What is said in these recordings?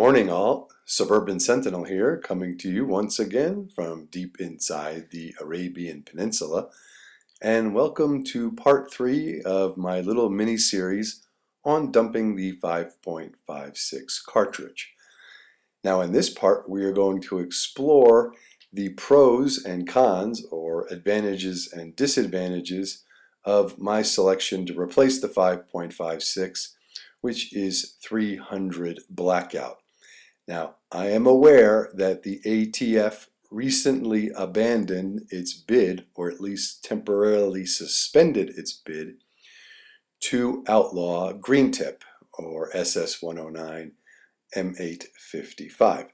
Morning all, Suburban Sentinel here, coming to you once again from deep inside the Arabian Peninsula, and welcome to part 3 of my little mini-series on dumping the 5.56 cartridge. Now in this part we are going to explore the pros and cons, or advantages and disadvantages, of my selection to replace the 5.56, which is 300 Blackout. Now, I am aware that the ATF recently abandoned its bid, or at least temporarily suspended its bid, to outlaw green tip, or SS-109 M855.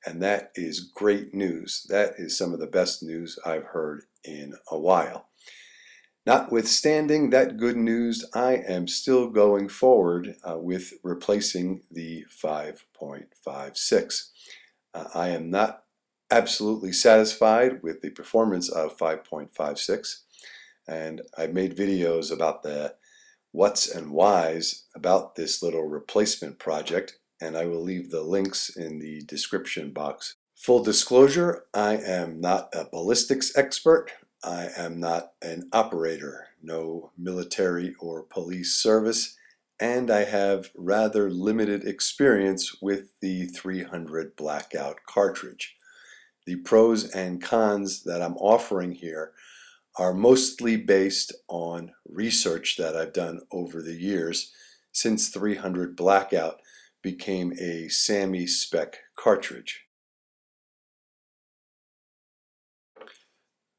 And that is great news. That is some of the best news I've heard in a while. Notwithstanding that good news, I am still going forward with replacing the 5.56. I am not absolutely satisfied with the performance of 5.56, and I've made videos about the what's and whys about this little replacement project, and I will leave the links in the description box. Full disclosure, I am not a ballistics expert. I am not an operator, no military or police service, and I have rather limited experience with the 300 Blackout cartridge. The pros and cons that I'm offering here are mostly based on research that I've done over the years since 300 Blackout became a SAMI spec cartridge.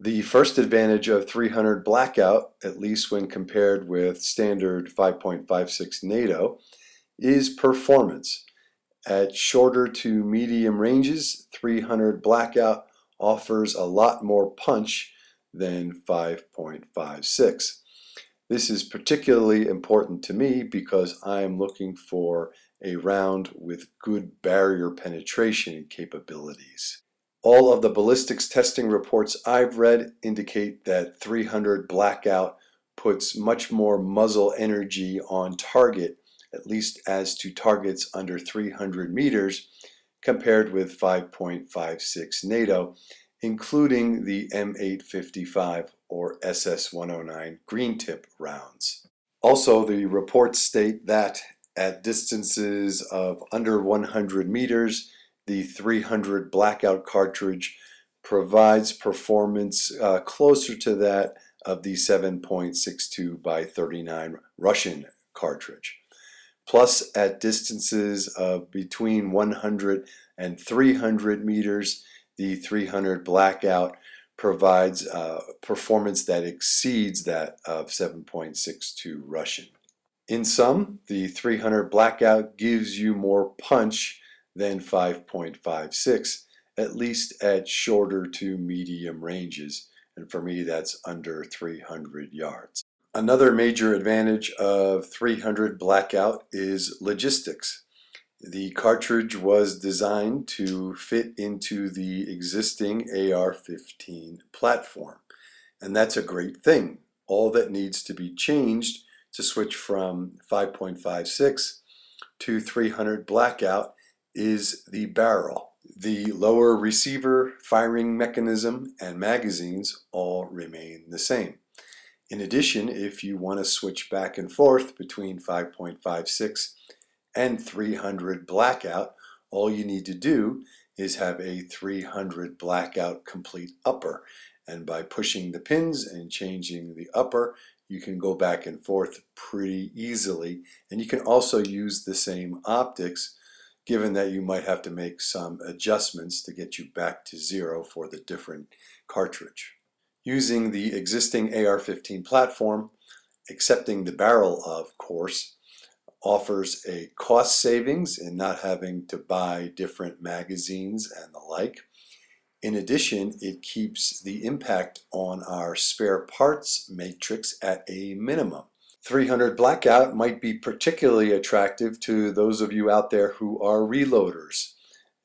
The first advantage of 300 Blackout, at least when compared with standard 5.56 NATO, is performance. At shorter to medium ranges, 300 Blackout offers a lot more punch than 5.56. This is particularly important to me because I am looking for a round with good barrier penetration capabilities. All of the ballistics testing reports I've read indicate that 300 Blackout puts much more muzzle energy on target, at least as to targets under 300 meters, compared with 5.56 NATO, including the M855 or SS-109 green tip rounds. Also, the reports state that at distances of under 100 meters, the 300 Blackout cartridge provides performance closer to that of the 7.62 by 39 Russian cartridge. Plus, at distances of between 100 and 300 meters, the 300 Blackout provides performance that exceeds that of 7.62 Russian. In sum, the 300 Blackout gives you more punch than 5.56, at least at shorter to medium ranges, and for me that's under 300 yards. Another major advantage of 300 Blackout is logistics. The cartridge was designed to fit into the existing AR-15 platform, and that's a great thing. All that needs to be changed to switch from 5.56 to 300 Blackout is the barrel. The lower receiver, firing mechanism, and magazines all remain the same. In addition, if you want to switch back and forth between 5.56 and 300 Blackout, all you need to do is have a 300 Blackout complete upper. And by pushing the pins and changing the upper, you can go back and forth pretty easily. And you can also use the same optics, given that you might have to make some adjustments to get you back to zero for the different cartridge. Using the existing AR-15 platform, accepting the barrel of course, offers a cost savings in not having to buy different magazines and the like. In addition, it keeps the impact on our spare parts matrix at a minimum. 300 Blackout might be particularly attractive to those of you out there who are reloaders.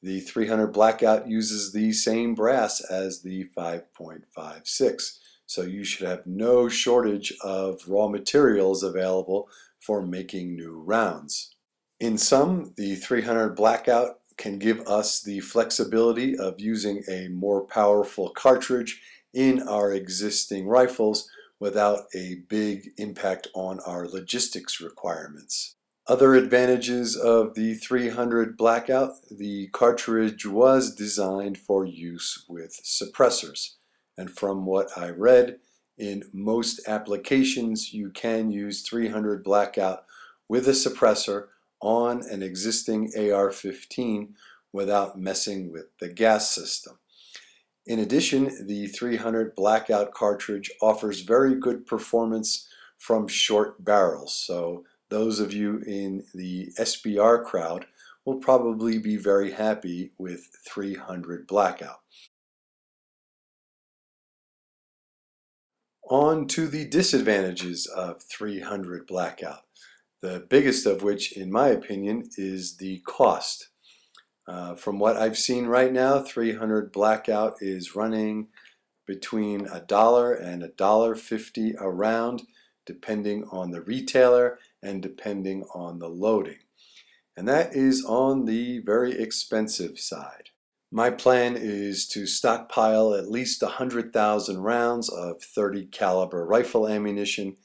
The 300 Blackout uses the same brass as the 5.56, so you should have no shortage of raw materials available for making new rounds. In sum, the 300 Blackout can give us the flexibility of using a more powerful cartridge in our existing rifles without a big impact on our logistics requirements. Other advantages of the 300 Blackout: the cartridge was designed for use with suppressors, and from what I read, in most applications you can use 300 Blackout with a suppressor on an existing AR-15 without messing with the gas system. In addition, the 300 Blackout cartridge offers very good performance from short barrels, so those of you in the SBR crowd will probably be very happy with 300 Blackout. On to the disadvantages of 300 Blackout, the biggest of which, in my opinion, is the cost. From what I've seen right now, 300 Blackout is running between $1 and $1.50 a round, depending on the retailer and depending on the loading. And that is on the very expensive side. My plan is to stockpile at least 100,000 rounds of .30 caliber rifle ammunition,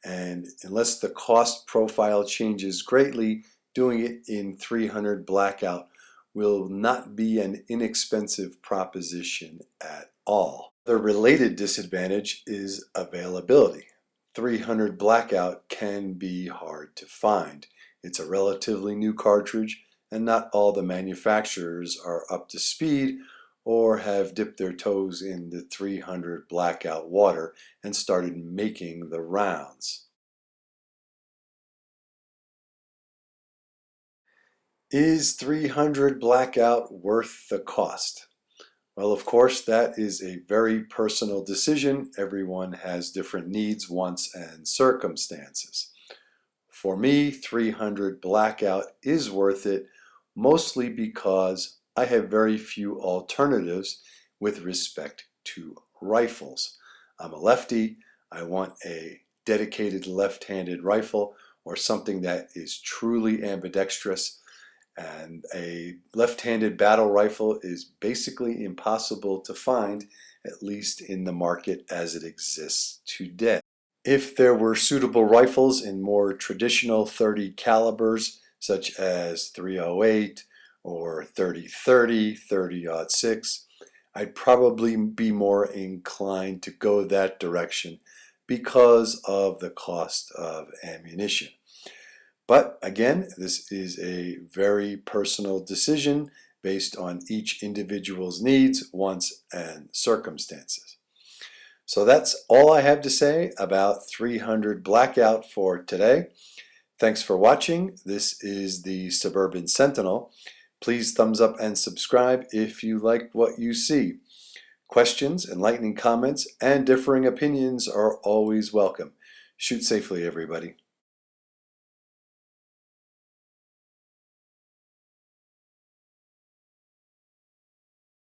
and unless the cost profile changes greatly, doing it in 300 Blackout will not be an inexpensive proposition at all. The related disadvantage is availability. 300 Blackout can be hard to find. It's a relatively new cartridge, and not all the manufacturers are up to speed or have dipped their toes in the 300 Blackout water and started making the rounds. Is 300 Blackout worth the cost? Well, of course, that is a very personal decision. Everyone has different needs, wants, and circumstances. For me, 300 Blackout is worth it, mostly because I have very few alternatives with respect to rifles. I'm a lefty. I want a dedicated left-handed rifle or something that is truly ambidextrous. And a left-handed battle rifle is basically impossible to find, at least in the market as it exists today. If there were suitable rifles in more traditional .30 calibers, such as .308 or .30-30, .30-06, I'd probably be more inclined to go that direction because of the cost of ammunition. But again, this is a very personal decision based on each individual's needs, wants, and circumstances. So that's all I have to say about 300 Blackout for today. Thanks for watching. This is the Suburban Sentinel. Please thumbs up and subscribe if you like what you see. Questions, enlightening comments, and differing opinions are always welcome. Shoot safely, everybody.